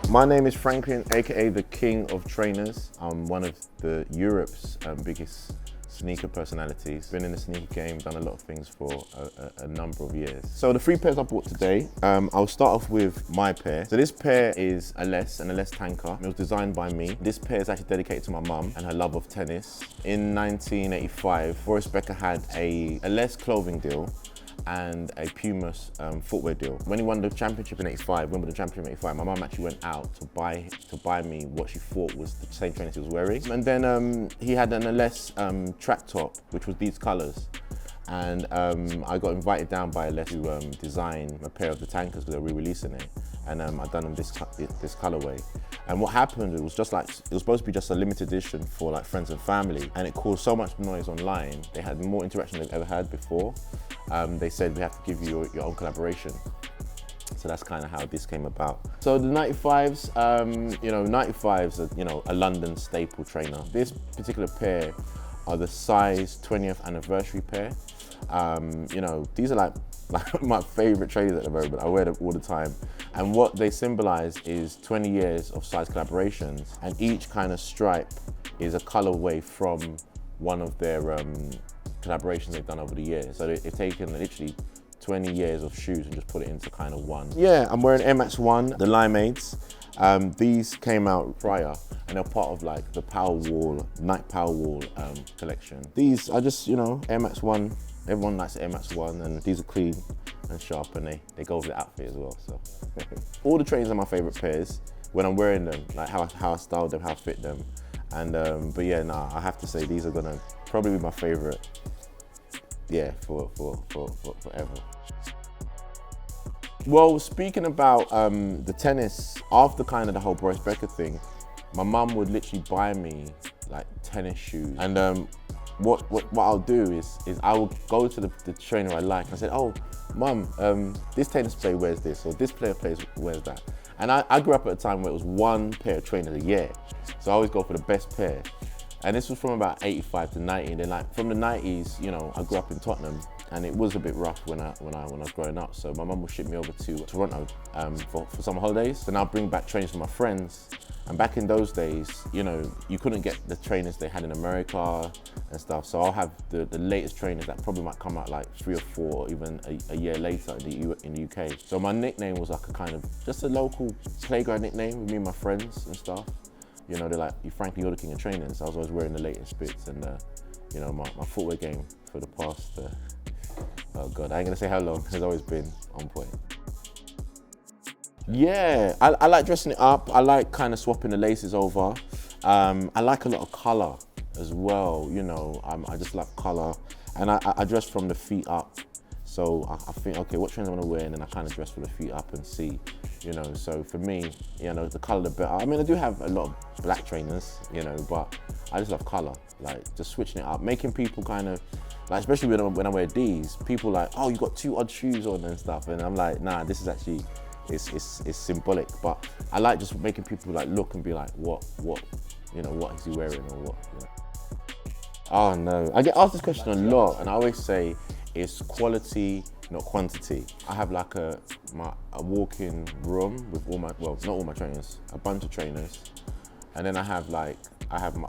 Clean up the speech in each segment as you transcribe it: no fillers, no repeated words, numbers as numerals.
My name is Franklin, aka the King of Trainers. I'm one of Europe's biggest sneaker personalities. Been in the sneaker game, done a lot of things for a number of years. So the 3 pairs I bought today, I'll start off with my pair. So this pair is an LS tanker. It was designed by me. This pair is actually dedicated to my mum and her love of tennis. In 1985, Boris Becker had a LS clothing deal and a Puma footwear deal. When he won the championship in '85, Wimbledon championship in '85, my mum actually went out to buy me what she thought was the same trainers he was wearing. And then he had an LS track top, which was these colours. And I got invited down by LS to design a pair of the tankers because they were re-releasing it. And I'd done them this colorway. And what happened, it was supposed to be just a limited edition for like friends and family. And it caused so much noise online. They had more interaction than they've ever had before. They said we have to give you your own collaboration. So that's kind of how this came about. So the 95s, 95s are, a London staple trainer. This particular pair are the size 20th anniversary pair. These are like my favorite trainers at the moment. I wear them all the time. And what they symbolize is 20 years of size collaborations, and each kind of stripe is a colorway from one of their collaborations they've done over the years. So they've taken literally 20 years of shoes and just put it into kind of one. Yeah, I'm wearing Air Max 1, the Limeades. These came out prior and they're part of like the Nike Powerwall collection. These are just, Air Max 1. Everyone likes the Air Max 1, and these are clean and sharp, and they go with the outfit as well, so. All the trainers are my favorite pairs when I'm wearing them, like how I style them, how I fit them. And, but yeah, I have to say these are gonna probably be my favorite, yeah, for forever. Well, speaking about the tennis, after kind of the whole Boris Becker thing, my mum would literally buy me like tennis shoes. And what I'll do is I will go to the trainer I like and I said, oh, Mum, this tennis player wears this, or this player wears that. And I grew up at a time where it was 1 pair of trainers a year. So I always go for the best pair. And this was from about 85 to 90. And then like from the 90s, I grew up in Tottenham, and it was a bit rough when I was growing up. So my mum would ship me over to Toronto for summer holidays. Then I'll bring back trainers for my friends. And back in those days, you couldn't get the trainers they had in America and stuff. So I'll have the latest trainers that probably might come out like 3 or 4, or even a year later in the UK. So my nickname was like a kind of, just a local playground nickname with me and my friends and stuff. They're like, frankly, you're the king of trainers. I was always wearing the latest bits, and my footwear game for the past, oh God, I ain't gonna say how long, has always been on point. Yeah, I like dressing it up. I like kind of swapping the laces over. I like a lot of color as well, I just like color. And I dress from the feet up. So I think, okay, what trainers I want to wear, and then I kind of dress from the feet up and see, So for me, the color the better. I mean, I do have a lot of black trainers, but I just love color, like just switching it up, making people kind of, like, especially when I wear these, people like, oh, you got 2 odd shoes on and stuff. And I'm like, nah, this is actually, it's symbolic, but I like just making people like look and be like, what is he wearing, or what? Oh no, I get asked this question a lot, and I always say it's quality, not quantity. I have like a walk-in room with all my, well, not all my trainers, a bunch of trainers, and then I have my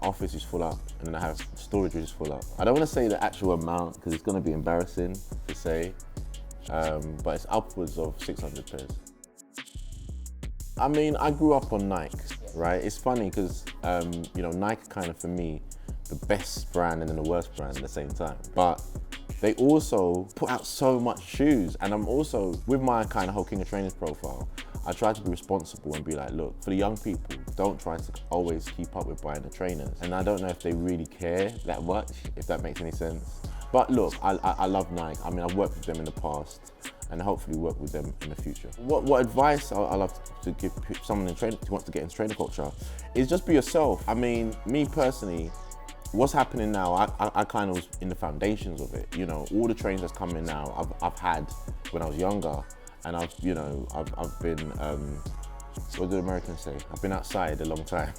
office is full up, and then I have storage is full up. I don't want to say the actual amount because it's going to be embarrassing to say, but it's upwards of 600 pairs. I mean, I grew up on Nike, right? It's funny because, Nike kind of, for me, the best brand and then the worst brand at the same time. But they also put out so much shoes, and I'm also, with my kind of whole King of Trainers profile, I try to be responsible and be like, look, for the young people, don't try to always keep up with buying the trainers. And I don't know if they really care that much, if that makes any sense. But look, I love Nike. I mean, I've worked with them in the past, and hopefully work with them in the future. What advice I love to give someone who wants to get into trainer culture is just be yourself. I mean, me personally, what's happening now, I kind of was in the foundations of it. All the trainers that's coming now, I've had when I was younger, and I've been, what do the Americans say? I've been outside a long time.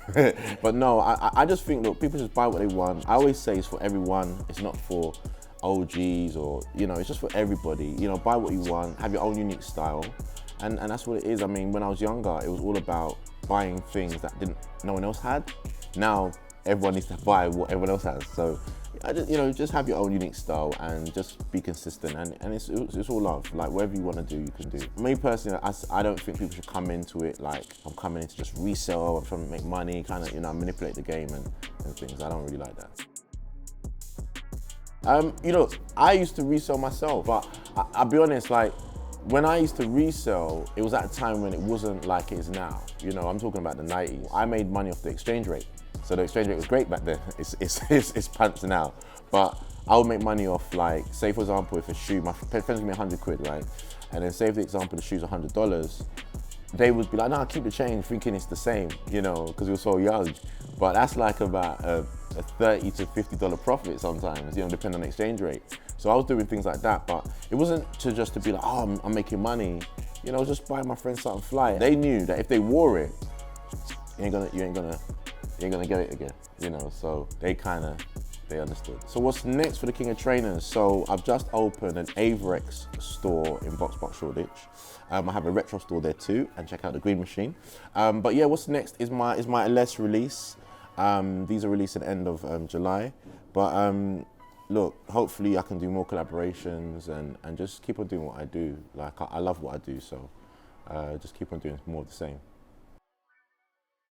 But no, I just think, look, people just buy what they want. I always say it's for everyone. It's not for OGs or, it's just for everybody. Buy what you want, have your own unique style. And that's what it is. I mean, when I was younger, it was all about buying things that no one else had. Now everyone needs to buy what everyone else has. So I just, just have your own unique style and just be consistent. And it's all love. Like whatever you want to do, you can do. Me personally, I don't think people should come into it like I'm coming in to just resell. I'm trying to make money, kind of manipulate the game and things. I don't really like that. I used to resell myself, but I'll be honest, like, when I used to resell, it was at a time when it wasn't like it is now. I'm talking about the 90s. I made money off the exchange rate. So the exchange rate was great back then. It's pants now. But I would make money off, like, say for example, if a shoe, my friends give me 100 quid, right? And then say for example, the shoe's $100, they would be like, nah, keep the change, thinking it's the same, because we were so young. But that's like about a $30 to $50 profit sometimes, depending on the exchange rate. So I was doing things like that, but it wasn't just to be like, oh, I'm making money. I was just buying my friends something fly. They knew that if they wore it, you ain't gonna get it again, so they understood. So what's next for the King of Trainers? So I've just opened an Averex store in Box Shoreditch. I have a retro store there too, and check out the Green Machine. But yeah, what's next is my LS release. These are released at the end of July. But look, hopefully I can do more collaborations and just keep on doing what I do. Like I love what I do, so just keep on doing more of the same.